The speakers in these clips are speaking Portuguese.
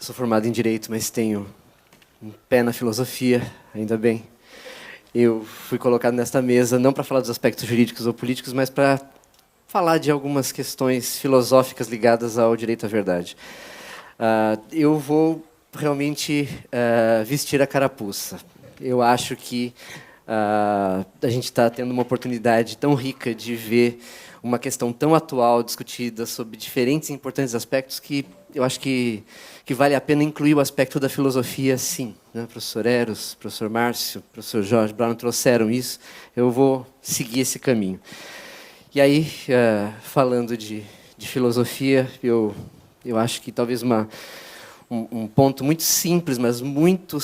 Sou formado em Direito, mas tenho um pé na filosofia, ainda bem. Eu fui colocado nesta mesa não para falar dos aspectos jurídicos ou políticos, mas para falar de algumas questões filosóficas ligadas ao direito à verdade. Eu vou realmente vestir a carapuça. Eu acho que a gente está tendo uma oportunidade tão rica de ver uma questão tão atual discutida sobre diferentes e importantes aspectos que eu acho que vale a pena incluir o aspecto da filosofia, sim. Né? Professor Eros, professor Márcio, professor Jorge Brown trouxeram isso. Eu vou seguir esse caminho. E aí, falando de filosofia, eu acho que talvez um ponto muito simples, mas muito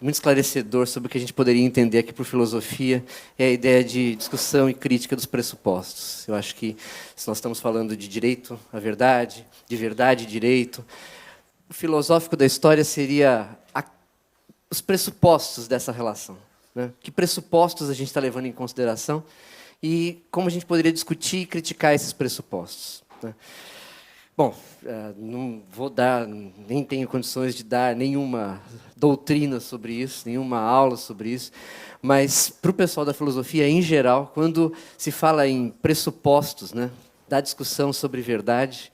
esclarecedor sobre o que a gente poderia entender aqui por filosofia é a ideia de discussão e crítica dos pressupostos. Eu acho que, se nós estamos falando de direito à verdade, de verdade e direito, o filosófico da história seria os pressupostos dessa relação. Né? Que pressupostos a gente está levando em consideração e como a gente poderia discutir e criticar esses pressupostos. Né? Bom, não vou dar, nem tenho condições de dar nenhuma doutrina sobre isso, nenhuma aula sobre isso, mas para o pessoal da filosofia, em geral, quando se fala em pressupostos, né, da discussão sobre verdade,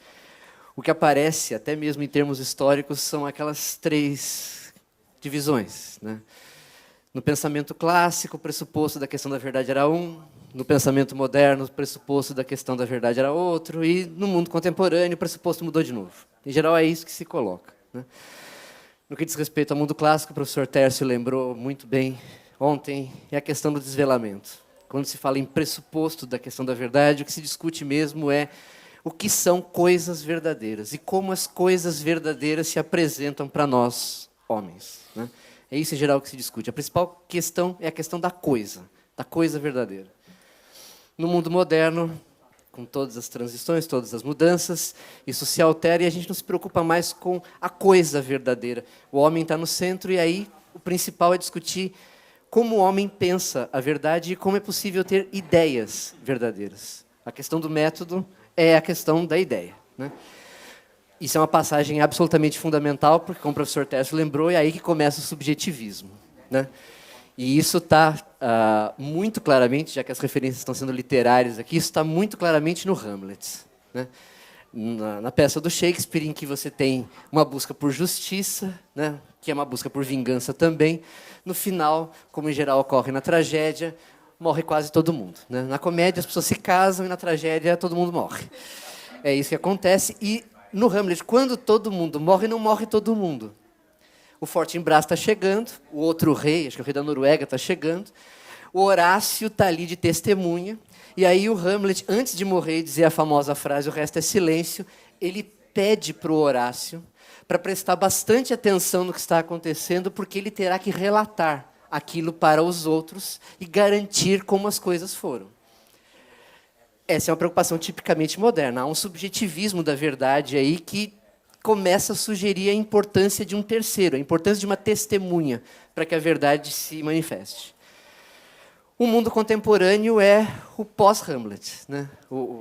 o que aparece, até mesmo em termos históricos, são aquelas três divisões. Né? No pensamento clássico, o pressuposto da questão da verdade era um. No pensamento moderno, o pressuposto da questão da verdade era outro, e no mundo contemporâneo, o pressuposto mudou de novo. Em geral, é isso que se coloca. Né? No que diz respeito ao mundo clássico, o professor Tércio lembrou muito bem ontem, é a questão do desvelamento. Quando se fala em pressuposto da questão da verdade, o que se discute mesmo é o que são coisas verdadeiras e como as coisas verdadeiras se apresentam para nós, homens. Né? É isso, em geral, que se discute. A principal questão é a questão da coisa verdadeira. No mundo moderno, com todas as transições, todas as mudanças, isso se altera e a gente não se preocupa mais com a coisa verdadeira. O homem está no centro e aí o principal é discutir como o homem pensa a verdade e como é possível ter ideias verdadeiras. A questão do método é a questão da ideia. Né? Isso é uma passagem absolutamente fundamental, porque, como o professor Tércio lembrou, é aí que começa o subjetivismo. Né? E isso está muito claramente, já que as referências estão sendo literárias aqui, isso está muito claramente no Hamlet. Né? Na peça do Shakespeare, em que você tem uma busca por justiça, né? Que é uma busca por vingança também. No final, como em geral ocorre na tragédia, morre quase todo mundo. Né? Na comédia, as pessoas se casam e na tragédia todo mundo morre. É isso que acontece. E no Hamlet, quando todo mundo morre, não morre todo mundo. O Fortinbras está chegando, o outro rei, acho que o rei da Noruega está chegando, o Horácio está ali de testemunha, e aí o Hamlet, antes de morrer e dizer a famosa frase, o resto é silêncio, ele pede para o Horácio para prestar bastante atenção no que está acontecendo, porque ele terá que relatar aquilo para os outros e garantir como as coisas foram. Essa é uma preocupação tipicamente moderna. Há um subjetivismo da verdade aí que começa a sugerir a importância de um terceiro, a importância de uma testemunha para que a verdade se manifeste. O mundo contemporâneo é o pós-Hamlet. Né?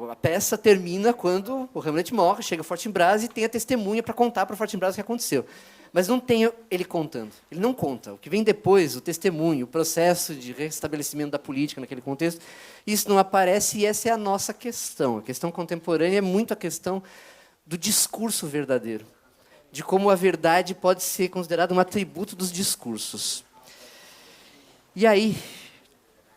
A peça termina quando o Hamlet morre, chega o Fortinbras e tem a testemunha para contar para o Fortinbras o que aconteceu. Mas não tem ele contando, ele não conta. O que vem depois, o testemunho, o processo de restabelecimento da política naquele contexto, isso não aparece e essa é a nossa questão. A questão contemporânea é muito a questão do discurso verdadeiro, de como a verdade pode ser considerada um atributo dos discursos. E aí,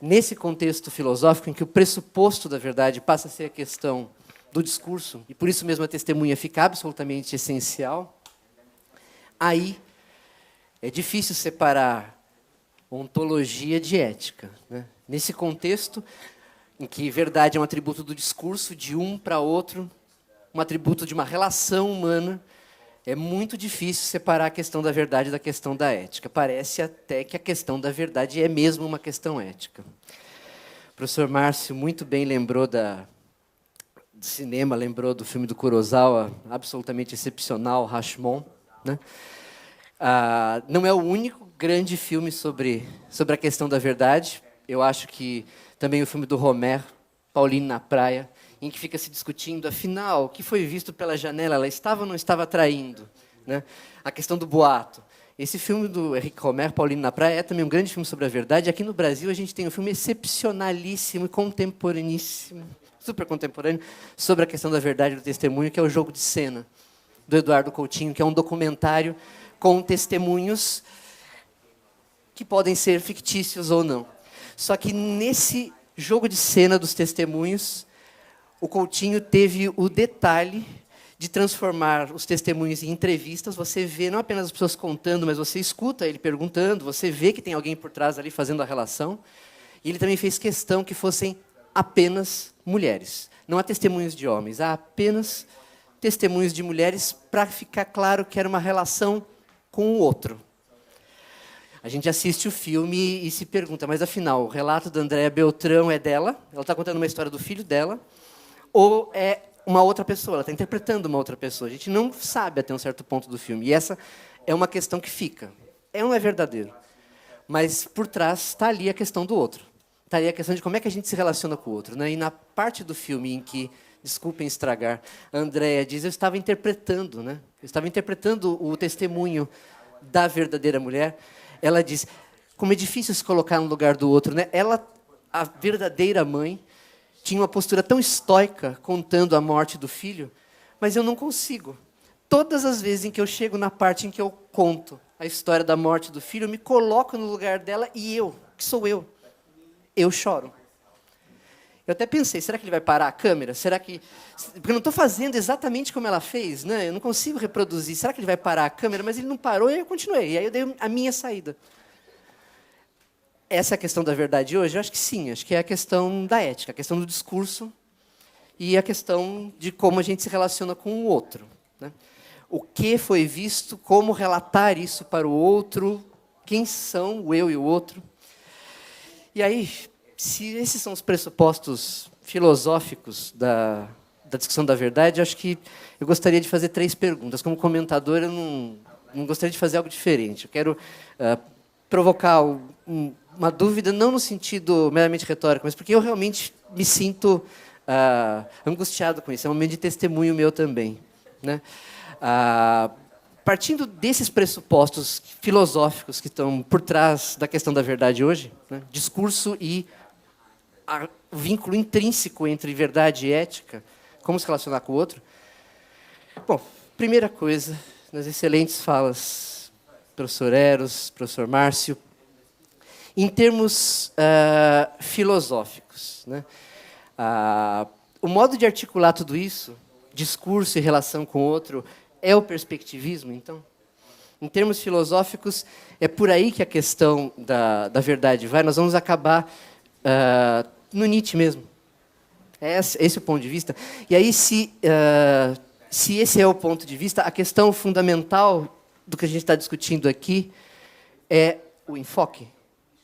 nesse contexto filosófico, em que o pressuposto da verdade passa a ser a questão do discurso, e por isso mesmo a testemunha fica absolutamente essencial, aí é difícil separar ontologia de ética. Né? Nesse contexto, em que verdade é um atributo do discurso, de um para outro, um atributo de uma relação humana, é muito difícil separar a questão da verdade da questão da ética. Parece até que a questão da verdade é mesmo uma questão ética. O professor Márcio muito bem lembrou do cinema, lembrou do filme do Kurosawa, absolutamente excepcional, Rashomon. Né? Não é o único grande filme sobre a questão da verdade. Eu acho que também o filme do Romer, Pauline na Praia, em que fica se discutindo, afinal, o que foi visto pela janela, ela estava ou não estava traindo? né? A questão do boato. Esse filme do Henrique Romer, Paulinho na Praia, é também um grande filme sobre a verdade. Aqui no Brasil, a gente tem um filme excepcionalíssimo e contemporaníssimo, super contemporâneo, sobre a questão da verdade do testemunho, que é O Jogo de Cena, do Eduardo Coutinho, que é um documentário com testemunhos que podem ser fictícios ou não. Só que nesse jogo de cena dos testemunhos, o Coutinho teve o detalhe de transformar os testemunhos em entrevistas. Você vê não apenas as pessoas contando, mas você escuta ele perguntando, você vê que tem alguém por trás ali fazendo a relação. E ele também fez questão que fossem apenas mulheres. Não há testemunhos de homens, há apenas testemunhos de mulheres para ficar claro que era uma relação com o outro. A gente assiste o filme e se pergunta, mas afinal, o relato da Andréa Beltrão é dela? Ela está contando uma história do filho dela? Ou é uma outra pessoa? Ela está interpretando uma outra pessoa. A gente não sabe até um certo ponto do filme. E essa é uma questão que fica. Não é verdadeiro. Mas por trás está ali a questão do outro. Está ali a questão de como é que a gente se relaciona com o outro, né? E na parte do filme em que, desculpem estragar, a Andréa diz, eu estava interpretando, né? Eu estava interpretando o testemunho da verdadeira mulher. Ela diz, como é difícil se colocar no lugar do outro, né? Ela, a verdadeira mãe, tinha uma postura tão estoica contando a morte do filho, mas eu não consigo. Todas as vezes em que eu chego na parte em que eu conto a história da morte do filho, eu me coloco no lugar dela e eu, que sou eu choro. Eu até pensei, será que ele vai parar a câmera? Será que... Porque eu não estou fazendo exatamente como ela fez, né? Eu não consigo reproduzir. Será que ele vai parar a câmera? Mas ele não parou e eu continuei. E aí eu dei a minha saída. Essa é a questão da verdade hoje? Eu acho que sim. Acho que é a questão da ética, a questão do discurso e a questão de como a gente se relaciona com o outro, né? O que foi visto, como relatar isso para o outro, quem são o eu e o outro. E aí, se esses são os pressupostos filosóficos da discussão da verdade, acho que eu gostaria de fazer 3 perguntas. Como comentador, eu não gostaria de fazer algo diferente. Eu quero provocar uma dúvida, não no sentido meramente retórico, mas porque eu realmente me sinto angustiado com isso. É um momento de testemunho meu também, né? Partindo desses pressupostos filosóficos que estão por trás da questão da verdade hoje, né? Discurso e o vínculo intrínseco entre verdade e ética, como se relacionar com o outro. Bom, primeira coisa, nas excelentes falas, professor Eros, professor Márcio, em termos filosóficos, né? O modo de articular tudo isso, discurso e relação com o outro, é o perspectivismo, então? Em termos filosóficos, é por aí que a questão da verdade vai. Nós vamos acabar no Nietzsche mesmo. Esse é o ponto de vista. E aí, se esse é o ponto de vista, a questão fundamental do que a gente está discutindo aqui é o enfoque,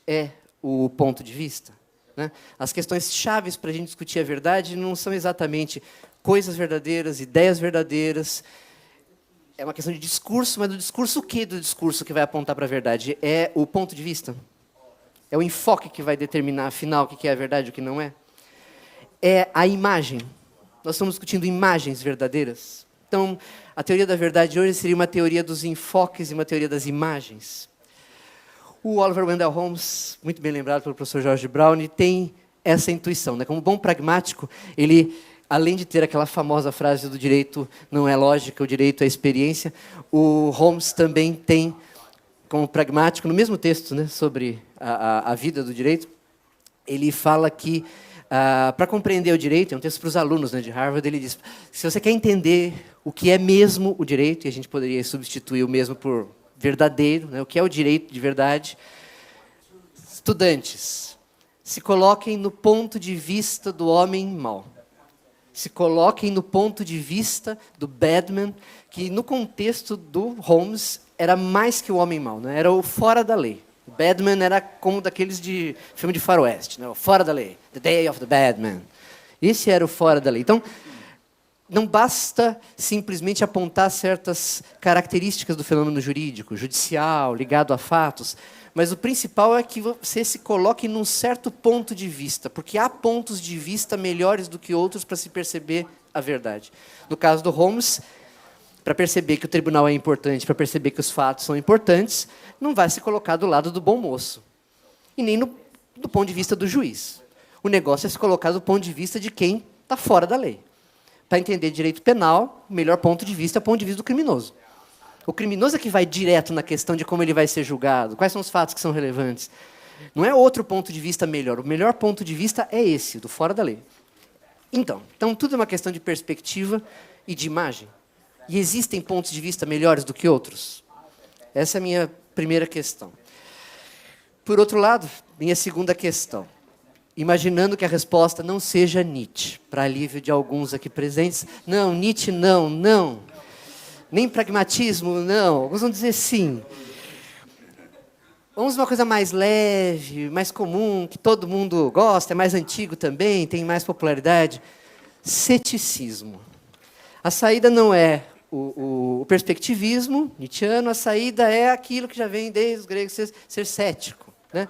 é o ponto de vista, né? As questões chaves para a gente discutir a verdade não são exatamente coisas verdadeiras, ideias verdadeiras. É uma questão de discurso, mas do discurso o quê do discurso que vai apontar para a verdade? É o ponto de vista? É o enfoque que vai determinar, afinal, o que é a verdade e o que não é? É a imagem. Nós estamos discutindo imagens verdadeiras. Então, a teoria da verdade hoje seria uma teoria dos enfoques e uma teoria das imagens. O Oliver Wendell Holmes, muito bem lembrado pelo professor George Brown, tem essa intuição, né? Como bom pragmático, ele, além de ter aquela famosa frase do direito não é lógica, o direito é experiência, o Holmes também tem, como pragmático, no mesmo texto, né, sobre a vida do direito, ele fala que, para compreender o direito, é um texto para os alunos, né, de Harvard, ele diz, se você quer entender o que é mesmo o direito, e a gente poderia substituir o mesmo por verdadeiro, né, o que é o direito de verdade, estudantes, se coloquem no ponto de vista do homem mau. Se coloquem no ponto de vista do Badman, que no contexto do Holmes era mais que o homem mau, né? Era o fora da lei. O Badman era como daqueles de filme de faroeste, né? O fora da lei, The Day of the Badman. Esse era o fora da lei. Então, não basta simplesmente apontar certas características do fenômeno jurídico, judicial, ligado a fatos, mas o principal é que você se coloque num certo ponto de vista, porque há pontos de vista melhores do que outros para se perceber a verdade. No caso do Holmes, para perceber que o tribunal é importante, para perceber que os fatos são importantes, não vai se colocar do lado do bom moço. E nem do ponto de vista do juiz. O negócio é se colocar do ponto de vista de quem está fora da lei. Para entender direito penal, o melhor ponto de vista é o ponto de vista do criminoso. O criminoso é que vai direto na questão de como ele vai ser julgado, quais são os fatos que são relevantes. Não é outro ponto de vista melhor. O melhor ponto de vista é esse, do fora da lei. Então tudo é uma questão de perspectiva e de imagem. E existem pontos de vista melhores do que outros? Essa é a minha primeira questão. Por outro lado, minha segunda questão. Imaginando que a resposta não seja Nietzsche, para alívio de alguns aqui presentes. Não, Nietzsche não, não. Nem pragmatismo, não. Alguns vão dizer sim. Vamos uma coisa mais leve, mais comum, que todo mundo gosta, é mais antigo também, tem mais popularidade. Ceticismo. A saída não é o perspectivismo nietzschiano, a saída é aquilo que já vem desde os gregos, ser cético. Né?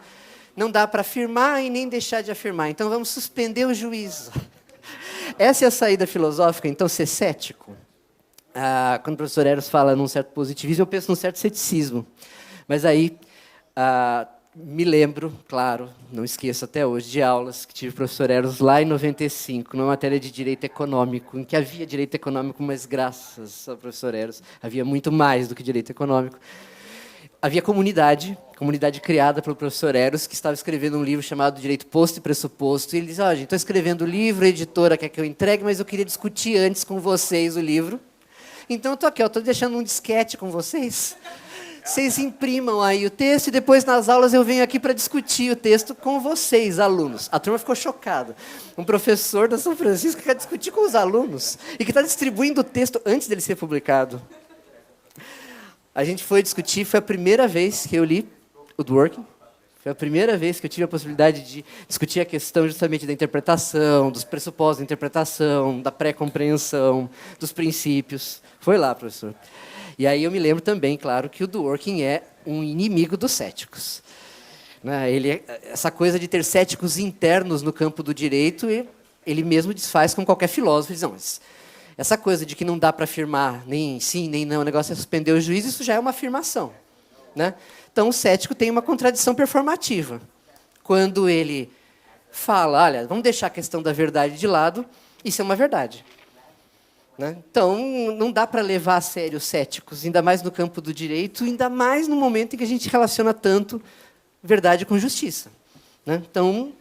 Não dá para afirmar e nem deixar de afirmar. Então, vamos suspender o juízo. Essa é a saída filosófica, então, ser cético. Quando o professor Eros fala num certo positivismo, eu penso num certo ceticismo. Mas aí, me lembro, claro, não esqueço até hoje, de aulas que tive o professor Eros lá em 95, numa matéria de direito econômico, em que havia direito econômico, mas graças ao professor Eros, havia muito mais do que direito econômico. Havia comunidade criada pelo professor Eros, que estava escrevendo um livro chamado Direito Posto e Pressuposto. E ele diz, gente, estou escrevendo o livro, a editora quer que eu entregue, mas eu queria discutir antes com vocês o livro. Então, eu estou aqui, estou deixando um disquete com vocês. Vocês imprimam aí o texto e depois, nas aulas, eu venho aqui para discutir o texto com vocês, alunos. A turma ficou chocada. Um professor da São Francisco que quer discutir com os alunos e que está distribuindo o texto antes dele ser publicado. A gente foi discutir, foi a primeira vez que eu li o Dworkin. Foi a primeira vez que eu tive a possibilidade de discutir a questão justamente da interpretação, dos pressupostos da interpretação, da pré-compreensão, dos princípios. Foi lá, professor. E aí eu me lembro também, claro, que o Dworkin é um inimigo dos céticos. Essa coisa de ter céticos internos no campo do direito, ele mesmo desfaz com qualquer filósofo. Ele diz, não, essa coisa de que não dá para afirmar nem sim, nem não, o negócio é suspender o juízo, isso já é uma afirmação. Né? Então, o cético tem uma contradição performativa. Quando ele fala, olha, vamos deixar a questão da verdade de lado, isso é uma verdade. Né? Então, não dá para levar a sério os céticos, ainda mais no campo do direito, ainda mais no momento em que a gente relaciona tanto verdade com justiça. Né? Então,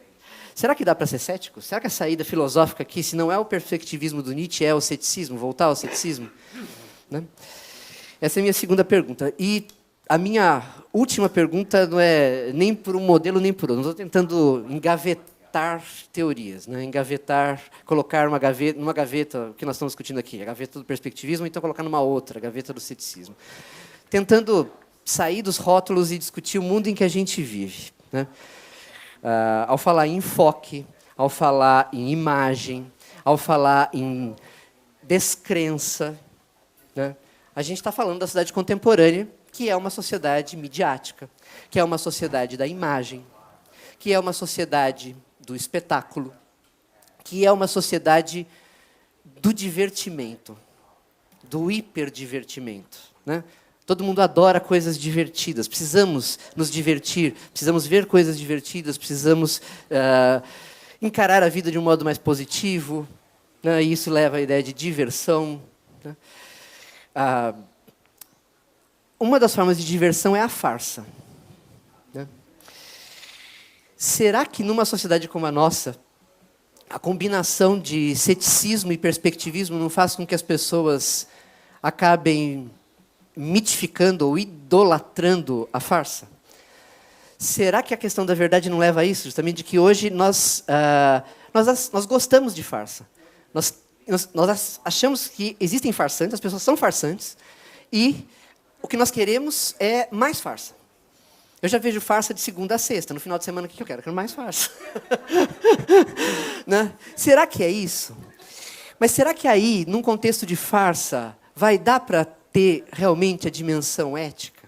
será que dá para ser cético? Será que a saída filosófica aqui, se não é o perspectivismo do Nietzsche, é o ceticismo, voltar ao ceticismo? Né? Essa é a minha segunda pergunta. E a minha última pergunta não é nem por um modelo nem por outro. Não estou tentando engavetar teorias, né? Engavetar, colocar numa gaveta, o que nós estamos discutindo aqui, a gaveta do perspectivismo, então colocar numa outra, a gaveta do ceticismo. Tentando sair dos rótulos e discutir o mundo em que a gente vive. Né? Ao falar em enfoque, ao falar em imagem, ao falar em descrença, né? A gente está falando da sociedade contemporânea, que é uma sociedade midiática, que é uma sociedade da imagem, que é uma sociedade do espetáculo, que é uma sociedade do divertimento, do hiperdivertimento. Né? Todo mundo adora coisas divertidas, precisamos nos divertir, precisamos ver coisas divertidas, precisamos encarar a vida de um modo mais positivo, né? E isso leva à ideia de diversão. Né? Uma das formas de diversão é a farsa. Né? Será que numa sociedade como a nossa, a combinação de ceticismo e perspectivismo não faz com que as pessoas acabem mitificando ou idolatrando a farsa? Será que a questão da verdade não leva a isso? Justamente de que hoje nós gostamos de farsa. Nós achamos que existem farsantes, as pessoas são farsantes, e o que nós queremos é mais farsa. Eu já vejo farsa de segunda a sexta. No final de semana, o que eu quero? Eu quero mais farsa. Né? Será que é isso? Mas será que aí, num contexto de farsa, vai dar para ter realmente a dimensão ética?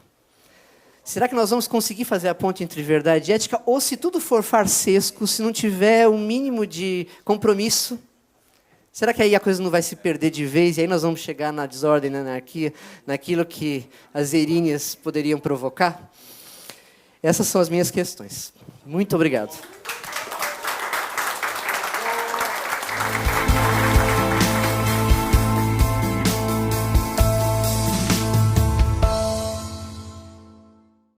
Será que nós vamos conseguir fazer a ponte entre verdade e ética? Ou se tudo for farsesco, se não tiver um mínimo de compromisso, Será que aí a coisa não vai se perder de vez e aí nós vamos chegar na desordem, na anarquia, naquilo que as erinhas poderiam provocar? Essas são as minhas questões. Muito obrigado.